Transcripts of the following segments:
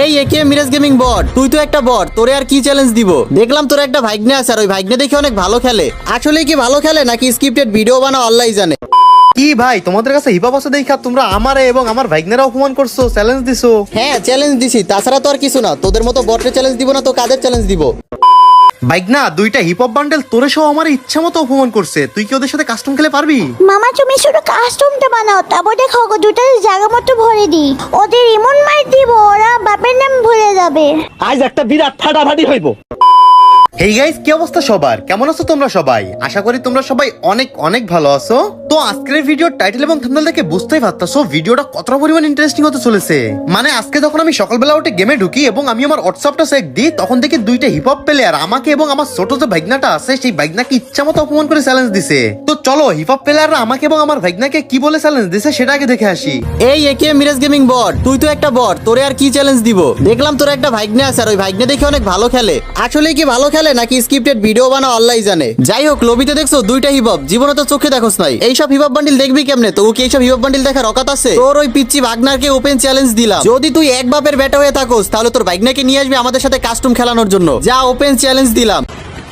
এই একে মিরাজ গেমিং বট, তুই তো একটা বট, তোরে আর কি চ্যালেঞ্জ দিব? দেখলাম তোর একটা ভাগ্নে আছে আর ওই ভাগ্নে দেখে অনেক ভালো খেলে। আসলে কি ভালো খেলে নাকি স্ক্রিপ্টেড ভিডিও বানাও আল্লাহই জানে। কি ভাই তোমাদের কাছে হিপহপ আছে দেখা তোমরা আমারে এবং আমার ভাগ্নেরা অপমান করছো, চ্যালেঞ্জ দিছো? হ্যাঁ চ্যালেঞ্জ দিছি, তাছাড়া তো আর কিছু না। তোদের মতো বটরে চ্যালেঞ্জ দিব না তো কাদের চ্যালেঞ্জ দিব? ভাগ্না দুইটা হিপহপ বান্ডেল তোরে সহ আমার ইচ্ছা মতো অপমান করছে, তুই কি ওদের সাথে কাস্টম খেলে পারবি? মামা তুমি শুধু কাস্টমটা বানাও, তারপর দেখো দুটো জায়গা মতো ভরে দিই। ওদের এমন মার দিব ওরা বাপের নাম ভুলে যাবে। আজ একটা বিরাট ফাটাফাটি হইব। হেই গাইস, কি অবস্থা সবার? কেমন আছো তোমরা সবাই? আশা করি তোমরা সবাই অনেক অনেক ভালো আছো। তো আজকের ভিডিওর টাইটেল এবং থাম্বনেল দেখে বুঝতেই পারতাছো ভিডিওটা কতটা পরিমাণ ইন্টারেস্টিং হতে চলেছে। মানে আজকে যখন আমি সকালবেলা উঠে গেমে ঢুকি এবং আমি আমার হোয়াটসঅ্যাপটা চেক দিই, তখন দেখি দুইটা হিপহপ প্লেয়ার আমাকে এবং আমার ছোট যে ভাগ্নাটা আছে সেই ভাগ্নাকে ইচ্ছা মতো অপমান করে চ্যালেঞ্জ দিছে। তো চলো হিপহপ প্লেয়াররা আমাকে এবং আমার ভাগ্নাকে কি বলে চ্যালেঞ্জ দিছে সেটা আগে দেখে আসি। এই একে মিরাজ গেমিং বট, তুই তো একটা বট, তোরে আর কি চ্যালেঞ্জ দিব? দেখলাম তোর একটা ভাগ্নে আছে আর ওই ভাগ্নে দেখে অনেক ভালো খেলে। আসলে কি ভালো খেলে নাকি স্ক্রিপ্টেড ভিডিও বানাও আল্লাহই জানে। যাই হোক, লবিতে দেখছো দুইটা হিপহপ, জীবনে তো চোখে দেখোস নাই। এইসব হিপহপ বান্ডিল দেখবি কেমনে? তো কি এইসব হিপহপ বান্ডিল দেখার অকাত আছে তোর? ওই পিচ্চি ভাগনারকে ওপেন চ্যালেঞ্জ দিলাম, যদি তুই এক বাপের বেটা হয়ে থাকোস তাহলে তোর ভাগনাকে নিয়ে আসবি আমাদের সাথে কাস্টম খেলানোর জন্য। যা, ওপেন চ্যালেঞ্জ দিলাম।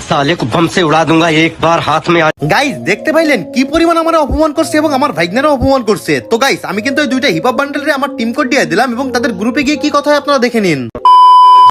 साले को बम से उड़ा दूंगा एक बार हाथ में आ। গাইস দেখতে পাইলেন কি পরিমাণ আমার অপমান করছে এবং আমার ভাগ্নেরা অপমান করছে। তো গাইস আমি কিন্তু ওই দুইটা হিপহপ বান্ডেলরে আমার টিম কোড দিয়ে দিলাম এবং তাদের গ্রুপে গিয়ে কি কথা হয় আপনারা দেখে নিন।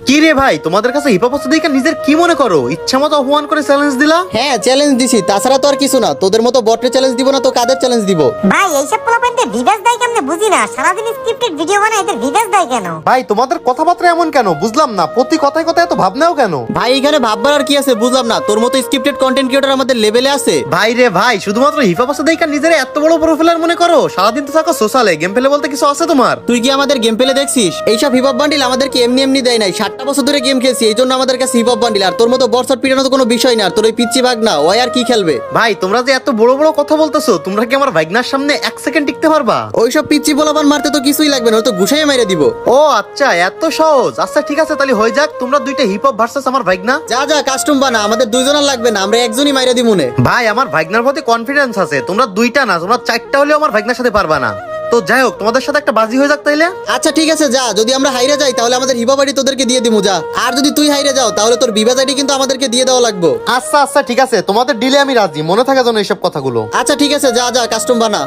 কি রে ভাই, তোমাদের কাছে হিপহপ আছে দেখে নিজের কি মনে করো? ইচ্ছা মতো অপমান করে চ্যালেঞ্জ দিলা? হ্যাঁ চ্যালেঞ্জ দিছি, তাছাড়া তো আর কিছু না। তোদের মতো বটরে চ্যালেঞ্জ দিব না তো কাদের চ্যালেঞ্জ দিব? ভাই এইসব পোলাপেনদের ভিউয়ার্স দেয় কেমনে বুঝি না। সারাদিন স্ক্রিপ্টেড ভিডিও বানায় এদের ভিউয়ার্স দেয় কেন? ভাই তোমাদের কথাবার্তা এমন কেন বুঝলাম না, প্রতি কথায় কথায় এত ভাবনাও কেন? ভাই এখানে ভাববার আর কি আছে বুঝলাম না। তোর মতো স্ক্রিপ্টেড কন্টেন্ট ক্রিয়েটর আমাদের লেভেলে আছে? ভাই রে ভাই, শুধুমাত্র হিপহপ আছে দেখে নিজের এত বড় প্রোফাইলার মনে করো? সারাদিন তো থাকো সোশ্যালে, গেম প্লে বলতে কিছু আছে তোমার? তুই কি আমাদের গেম প্লে দেখছিস? এইসব হিপহপ বান্ডিল আমাদেরকে এমনি এমনি দেয় নাই। 7টা বছর ধরে গেম খেলছি, এই জন্য আমাদের কাছে হিপহপ বান্ডিল। আর তোর মতো বর্ষট পিটানো তো কোনো বিষয় না। আর তোর ওই পিচ্চি ভাগ না, ওই আর কি খেলবে? ভাই তোমরা যে এত বড় বড় কথা বলতেছো, তোমরা কি আমার ভাগ্নার সামনে 1 সেকেন্ড টিকতে পারবা? ওইসব পিচ্চি বলাবান মারতে তো কিছুই লাগবে না, ও তো ঘুষাই মেরে দিব। ও আচ্ছা, এত সহজ? আচ্ছা ঠিক আছে, তাহলে হয়ে যাক। তোমরা দুইটা হিপহপ ভার্সেস আমার ভাগ্না। যা যা, কাস্টম বানা, আমাদের দুইজনের লাগবে না, আমরা একজনই মাইরে দিব মনে। ভাই আমার ভাগ্নার প্রতি কনফিডেন্স আছে, তোমরা দুইটা না তোমরা 4টা হলেও আমার ভাগ্নার সাথে পারবা না। তো যাই হোক, তোমাদের সাথে একটা বাজি হয়ে যাক তাইলে। আচ্ছা ঠিক আছে, যা। যদি আমরা হাইরে যাই তাহলে আমাদের হিপহপ আইডি তোদেরকে দিয়ে দিমু, যা। আর যদি তুই হাইরে যাও তাহলে তোর বিবাজ আইডি কিন্তু আমাদেরকে দিয়ে দেওয়া লাগবে। আচ্ছা আচ্ছা ঠিক আছে, তোমাদের ডিলে আমি রাজি, মনে থাকে যেন এইসব কথাগুলো। আচ্ছা ঠিক আছে, যা যা, কাস্টম বানা।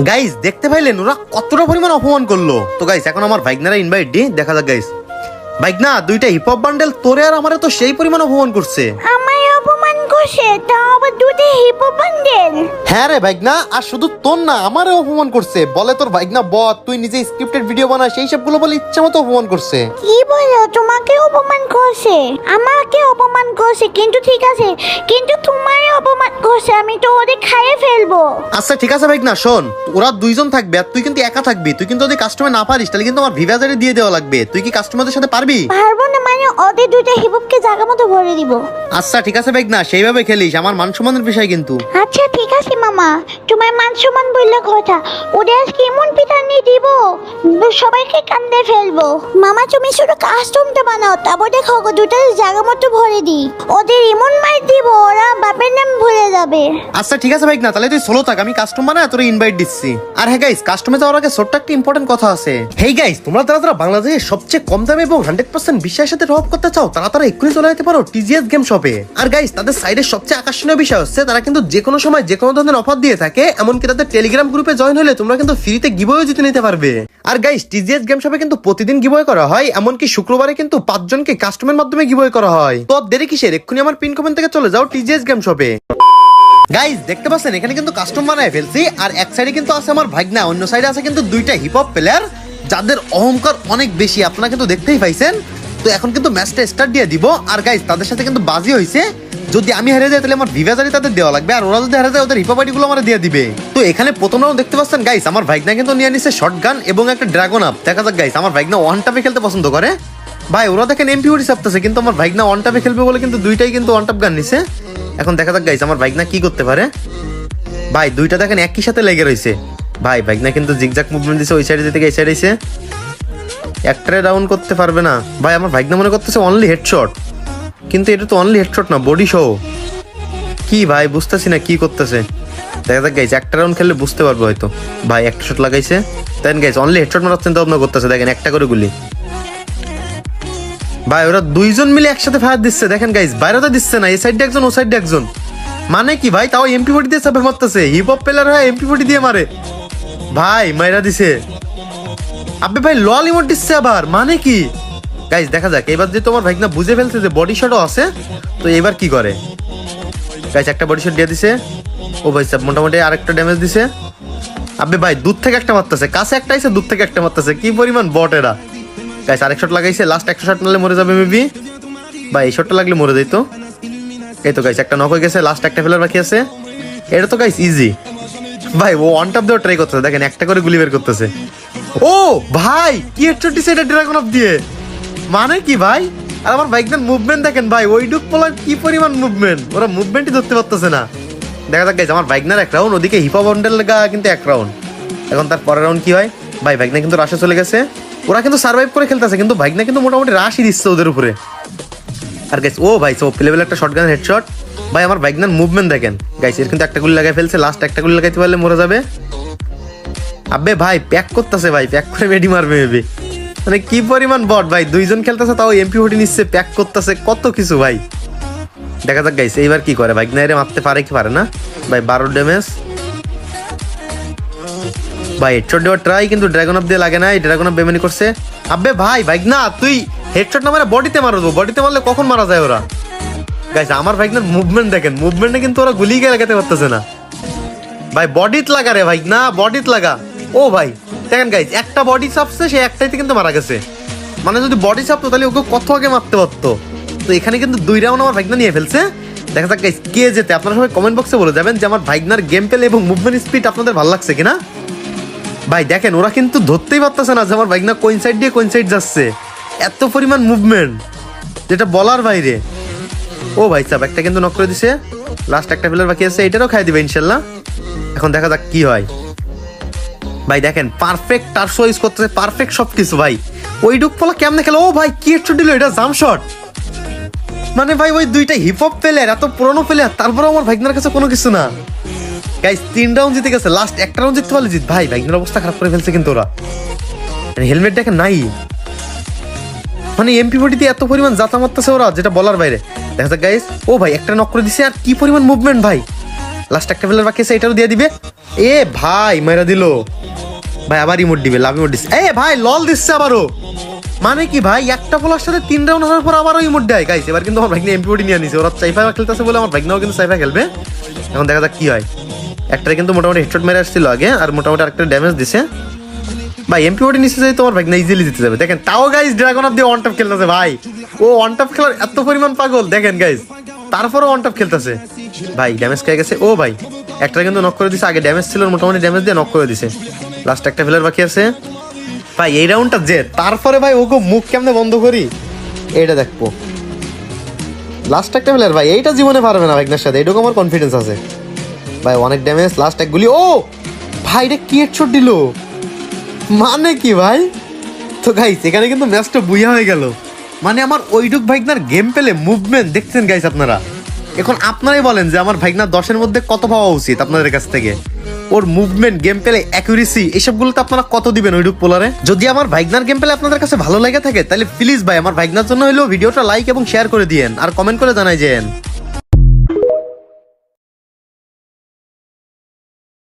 গাইস দেখতে পাইলেন ওরা কতটা পরিমাণ অপমান করলো? তো গাইস এখন আমার ভাগ্নারা ইনভাইট দি, দেখা যাক। গাইস ভাগ্না দুইটা হিপহপ বান্ডেল তোরে আর আমারে তো সেই পরিমাণ অপমান করছে। আমায় অপমান করছে, তাও আবার দুটো হিপহপ বান্ডেল। হ্যাঁ রে ভাগ্না, আর শুধু তোর না আমারে অপমান করছে। বলে তোর ভাগ্না বল তুই নিজে স্ক্রিপ্টেড ভিডিও বানাস, সেই সবগুলো বলে ইচ্ছা মতো অপমান করছে। কি বলো? তোমাকে অপমান করছে? আমাকে অপমান করছে কিন্তু ঠিক আছে, কিন্তু তোমারে অপমান করছে, আমি তো ওদের খাইয়ে ফেলবো। আচ্ছা ঠিক আছে ভাগ্না, শোন ওরা দুইজন থাকবে আর তুই কিন্তু একা থাকবি। তুই কিন্তু যদি কাস্টমে না পারিস তাহলে কিন্তু আমার ভিভাজারে দিয়ে দেওয়া লাগবে। তুই কি কাস্টমারদের সাথে পারবি? পারবো না মানে ওদের দুটো হিপহপকে জায়গা মতো ভরে দিব। আচ্ছা ঠিক আছে ভাগ্না, সেইভাবে খেলিস, আমার মান সম্মানের বিষয় কিন্তু। আচ্ছা ঠিক আছে মামা, তোমার মান সম্মান বললে কথা। ওদের আজকে এমন পিটানি দিব সবাইকে কান্দে ফেলবো। মামা তুমি শুধু কাস্টমটা বানাও, তারপর দেখো দুটো জায়গা মতো ভরে দিই। ওদের এমন মার দিব ওরা বাপের নাম ভুলে যাবে। আচ্ছা ঠিক আছে ভাগ্না, তাহলে তুই সোলো থাক, আমি কাস্টম বানায় তোর ইনভাইট দিচ্ছি। আর হ্যাঁ গাইস, কাস্টমে যাওয়ার আগে ছোট্ট একটা ইম্পর্টেন্ট কথা আছে। হেই গাইস, তোমরা যারা বাংলাদেশের সবচেয়ে কম দামে এবং 100% বিশ্বাসের সাথে রব করতে চাও, তারা এক্ষুনি চলে যেতে পারো টিজিএস গেম শপে। আর গাইস তাদের সাইডের সবচেয়ে আকর্ষণীয় বিষয় হচ্ছে তারা কিন্তু যে কোনো সময় যে কোনো ধরনের অফার দিয়ে থাকে। এমনকি তাদের টেলিগ্রাম গ্রুপে জয়েন হলে তোমরা কিন্তু ফ্রিতে গিভওয়ে জিতে নিতে পারবে। আর গাইস টিজিএস গেম শপে কিন্তু প্রতিদিন গিভওয়ে করা হয়, এমনকি শুক্রবারে কিন্তু 5 জনকে কাস্টমের মাধ্যমে গিভওয়ে করা হয়। তো দেরি কিসের, এক্ষুনি আমার পিন কমেন্ট থেকে চলে যাও টিজিএস গেম শপে। গাইস দেখতে পাচ্ছেন এখানে কিন্তু কাস্টম বানায় ফেলছি। আর এক সাইডে কিন্তু আছে আমার ভাগ্না, অন্য সাইডে আছে কিন্তু দুইটা হিপহপ প্লেয়ার যাদের অহংকার অনেক বেশি, আপনারা কিন্তু দেখতেই পাইছেন। তো এখন কিন্তু ম্যাচটা স্টার্ট দিয়ে দিব। আর গাইস তাদের সাথে কিন্তু বাজি হয়েছে, যদি আমি হেরে যাই তাহলে আমার ভিভাজারি তাদের দেওয়া লাগবে, আর ওরা যদি হেরে যায় ওদের হিপহপ আইডি গুলো আমার দিয়ে দিবে। তো এখানে প্রথম রাউন্ড দেখতে পাচ্ছেন গাইস আমার ভাগ্না কিন্তু নিয়ে নিছে শটগান এবং একটা ড্রাগন আপ। দেখা যাক গাইস, আমার ভাগ্না ওয়ান টাপে খেলতে পছন্দ করে। ভাই ওরা দেখেন এমপি40 চাপতেছে, কিন্তু আমার ভাগ্না ওয়ান টাপে খেলবে বলে কিন্তু দুইটাই কিন্তু ওয়ান টাপ গান নিছে। এখন দেখা যাক গাইস আমার ভাগ্না কি করতে পারে। ভাই দুইটা দেখেন একই সাথে লেগে রয়েছে। ভাই ভাগ্না কিন্তু জিগজাগ মুভমেন্ট দিছে, ওই সাইডে যেতে এই সাইডে এসে একটারে রাউন্ড করতে পারবে না। ভাই আমার ভাগ্না মনে করতেছে অনলি হেডশট, কিন্তু এটা তো অনলি হেডশট না, বডি শো। কি ভাই বুঝতেছি না কি করতেছে। দেখা যাক গাইস, একটা রাউন্ড খেললে বুঝতে পারবো হয়তো। ভাই একটা শট লাগাইছে, দেখেন গাইস অনলি হেডশট মারার চিন্তা ভাবনা করতেছে। দেখেন একটা করে গুলি, ভাই ওরা দুইজন মিলে একসাথে ফায়ার দিচ্ছে দেখেন গাইস, বাইরেতে দিচ্ছে না, এই সাইডে একজন ও সাইডে একজন। মানে কি ভাই, তাও MP40 দিয়ে চাপে মারতেছে, হিপ হপ প্লেয়ার হয় MP40 দিয়ে মারে ভাই, মাইরা দিছে। আবে ভাই লল ইমোট দিচ্ছে আবার, মানে কি গাইস দেখা যাক এবার যে তোমার ভাই না বুঝে ফেলছে যে বডি শটও আছে, তো এবার কি করে গাইস। একটা বডি শট দিয়ে দিছে, ও ভাই সাহেব মোটামুটি আরেকটা ড্যামেজ দিছে। আবে ভাই দূর থেকে একটা মারতেছে, কাছে একটা আইছে, দূর থেকে একটা মারতেছে, কি পরিমাণ বট এরা গাইস। আরেক শট লাগাইছে, লাস্ট একটা শট মারলে মরে যাবে মেবি ভাই, এই শটটা লাগলে মরে যাইতো। এই তো গাইস একটা নক হয়ে গেছে, লাস্ট একটা ফেলার বাকি আছে। এটা তো গাইস ইজি ভাই, ও অন টপ দিয়ে ট্রাই করতেছে, দেখেন একটা করে গুলি বের করতেছে। ও ভাই কি হেডশট দিছে এটা ড্রাগন অফ দিয়ে, মানে কি ভাই। আর আমার বাইকদের মুভমেন্ট দেখেন ভাই, ওই ডুক পোলার কি পরিমাণ মুভমেন্ট, ওরা মুভমেন্টই ধরতে পারতেছে না। দেখা যাক গাইস, আমার বাইকনার এক রাউন্ড, ওদিকে হিপ হপ বন্ডেল লাগা কিন্তু এক রাউন্ড। এখন তার পরের রাউন্ড কি হয় ভাই, বাইকনা কিন্তু রাশে চলে গেছে, ওরা কিন্তু সার্ভাইভ করে খেলতেছে, কিন্তু বাইকনা কিন্তু মোটামুটি রাশই দিচ্ছে ওদের উপরে। আর গাইস ও ভাই সো প্লেবেল একটা শটগান হেডশট ভাই, আমার বাইকনার মুভমেন্ট দেখেন গাইস, এর কিন্তু একটা গুলি লাগাই ফেলছে, লাস্ট একটা গুলি লাগাইতে পারলে মরে যাবে। আবে ভাই প্যাক করতেছে ভাই, প্যাক করে মেডি মারবে মেবি, মানে কি পরিমাণ বট ভাই, দুইজন খেলতেছে তাও MP40 নিচ্ছে, প্যাক করতেছে, কত কিছু ভাই। দেখা যাক গাইস এইবার কি করে, বাইক নাইরে মারতে পারে কি পারে না ভাই। 12 ড্যামেজ ভাই, হেডশট দেওয়ার ট্রাই কিন্তু ড্রাগন অফ দিয়ে লাগে না, ড্রাগন অফ বেমানি করছে। আবে ভাই বাইক না, তুই হেডশট না মারে বডিতে মারবো, বডিতে মারলে কখন মারা যায় ওরা গাইস। আমার বাইক না মুভমেন্ট দেখেন, মুভমেন্টে কিন্তু ওরা গুলি গিয়ে লাগাতে পারতেছে না ভাই, বডিত লাগা রে ভাই না, বডিত লাগা। ও ভাই দেখেন গাইস, একটা বডি চাপছে, সে একটাইতে কিন্তু মারা গেছে, মানে যদি বডি চাপতো তাহলে ওকে কত আগে মারতে পারতো। তো এখানে কিন্তু 2 রাউন্ড আমার ভাইগনা নিয়ে ফেলছে। দেখা যাক গাইস কে জেতে, আপনারা সবাই কমেন্ট বক্সে বলে যাবেন যে আমার ভাইগনার গেম প্লে এবং মুভমেন্ট স্পিড আপনাদের ভালো লাগছে কিনা। ভাই দেখেন ওরা কিন্তু ধরতেই পারতেছে না যে আমার ভাইগনা কোন সাইড দিয়ে কোন সাইড যাচ্ছে, এত পরিমাণ মুভমেন্ট যেটা বলার বাইরে। ও ভাই সাহেব একটা কিন্তু নক করে দিছে, লাস্ট একটা ফিলার বাকি আছে, এটারও খাই দিবে ইনশাল্লাহ। এখন দেখা যাক কি হয় ভাই। দেখেন পারফেক্ট টার্সো ইউজ করতেছে, পারফেক্ট সবকিছু ভাই। ওই ডুক পোলা কেমনে খেলো, ও ভাই কি হেডশট দিল, এটা জাম্প শট। মানে ভাই ওই দুইটা হিপ হপ প্লেয়ার, এত পুরনো প্লেয়ার, তারপরে আমার ভাইগনার কাছে কোনো কিছু না গাইস। 3 রাউন্ড জিতে গেছে, লাস্ট একটা রাউন্ড জিততে পারলে জিত ভাই। ভাইগনার অবস্থা খারাপ করে ফেলছে কিন্তু ওরা, হেলমেট দেখেন নাই, মানে MP40 দিয়ে এত পরিমাণ জাতা মারতেছে ওরা যেটা বলার বাইরে। দেখা যাক গাইস, ও ভাই একটা নক করে দিছে, আর কি পরিমাণ মুভমেন্ট ভাই। লাস্ট একটা ফেলার বাকি আছে, এটারও দিয়ে দিবে। এ ভাই মাইরা দিল ভাই, আবার ইমোট দিবে, লাভ ইমোট দিচ্ছে। এ ভাই লল দিচ্ছে আবারও, মানে কি ভাই একটা বলার সাথে 3 রাউন্ড হওয়ার পর আবারও ইমোট দেয় গাইস। এবার কিন্তু আমার ভাইগনা MP40 নিয়ে নিছে, ওরা সাইফা খেলতেছে বলে আমার ভাইগনাও কিন্তু সাইফা খেলবে। এখন দেখা যাক কি হয়। একটারে কিন্তু মোটামুটি হেডশট মেরে আসছিল আগে, আর মোটামুটি আরেকটা ড্যামেজ দিছে ভাই। MP40 নিচে যাই তোমার ভাইগনা ইজিলি জিতে যাবে। দেখেন তাও গাইস ড্রাগন অফ দিয়ে ওয়ান টপ খেলতেছে ভাই, ও ওয়ান টপ খেলার এত পরিমাণ পাগল দেখেন গাইস, তারপরও ওয়ান টপ খেলতেছে ভাই। ড্যামেজ খেয়ে গেছে, ও ভাই একটা কিন্তু নক করে দিছে, আগে ড্যামেজ ছিল, মোটামুটি ড্যামেজ দিয়ে নক করে দিছে। লাস্ট একটা ফিলার বাকি আছে ভাই, এই রাউন্ডটা যে তারপরে ভাই ওকে মুখ কেমনে বন্ধ করি এইটা দেখবো। লাস্ট একটা ফিলার ভাই, এইটা জীবনে পারবে না ভাইগনার সাথে, এইটুকু আমার কনফিডেন্স আছে ভাই। অনেক ড্যামেজ, লাস্ট এক গুলি, ও ভাই এটা কি হেডশট দিল, মানে কি ভাই। তো গাইস এখানে কিন্তু ম্যাচটা বুইয়া হয়ে গেল, মানে আমার ওইটুক ভাইগনার গেম পেলে মুভমেন্ট দেখছেন গাইস আপনারা। এখন আপনারাই বলেন যে আমার ভাইগনার 10-এর মধ্যে কত পাওয়া উচিত আপনাদের কাছ থেকে। ওর মুভমেন্ট, গেম প্লে, অ্যাকুরেসি এসবগুলোতে আপনারা কত দিবেন ওইটুক পোলারে। যদি আমার ভাইগনার গেম প্লে আপনাদের কাছে ভালো লেগে থাকে তাহলে প্লিজ ভাই আমার ভাইগনার জন্য হলেও ভিডিওটা লাইক এবং শেয়ার করে দিয়েন, আর কমেন্ট করে জানাই যেন।